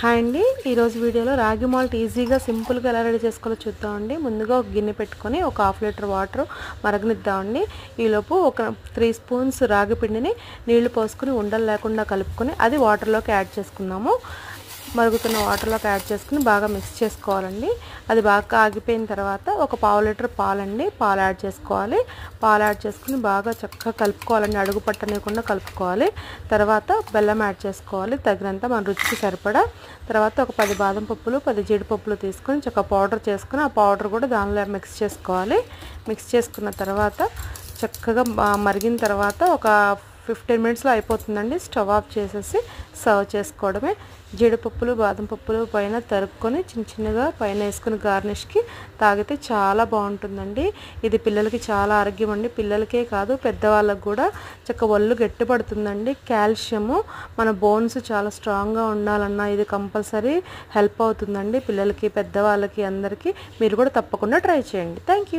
Hi అండి, ఈరోజు వీడియోలో రాగి మాల్ట్ ఈజీగా సింపుల్గా ఎలా రెడీ చేసుకోవాలో చూద్దామండి. ముందుగా ఒక గిన్నె పెట్టుకొని ఒక హాఫ్ లీటర్ వాటర్ మరగనిద్దామండి. ఈలోపు ఒక 3 స్పూన్స్ రాగి పిండిని నీళ్లు పోసుకొని ఉండలు లేకుండా కలుపుకొని అది వాటర్లోకి యాడ్ చేసుకుందాము. మరుగుతున్న వాటర్లోకి యాడ్ చేసుకుని బాగా మిక్స్ చేసుకోవాలండి. అది బాగా ఆగిపోయిన తర్వాత ఒక పావు లీటర్ పాలండి, పాలు యాడ్ చేసుకోవాలి. పాలు యాడ్ చేసుకుని బాగా చక్కగా కలుపుకోవాలండి, అడుగు పట్టనివ్వకుండా కలుపుకోవాలి. తర్వాత బెల్లం యాడ్ చేసుకోవాలి తగినంత మన రుచికి సరిపడా. తర్వాత ఒక 10 బాదం పప్పులు 10 జీడిపప్పులు తీసుకొని చక్కగా పౌడర్ చేసుకుని ఆ పౌడర్ కూడా దానిలో మిక్స్ చేసుకోవాలి. మిక్స్ చేసుకున్న తర్వాత చక్కగా మరిగిన తర్వాత ఒక 15 మినిట్స్లో అయిపోతుందండి. స్టవ్ ఆఫ్ చేసేసి సర్వ్ చేసుకోవడమే. జీడిపప్పులు బాదం పప్పులు పైన తరుక్కొని చిన్నగా పైన వేసుకుని గార్నిష్కి తాగితే చాలా బాగుంటుందండి. ఇది పిల్లలకి చాలా ఆరోగ్యం అండి. పిల్లలకే కాదు పెద్దవాళ్ళకు కూడా చక్కగా ఒళ్ళు గట్టిపడుతుందండి. కాల్షియము మన బోన్స్ చాలా స్ట్రాంగ్గా ఉండాలన్నా ఇది కంపల్సరీ హెల్ప్ అవుతుందండి. పిల్లలకి పెద్దవాళ్ళకి అందరికీ మీరు కూడా తప్పకుండా ట్రై చేయండి. Thank you.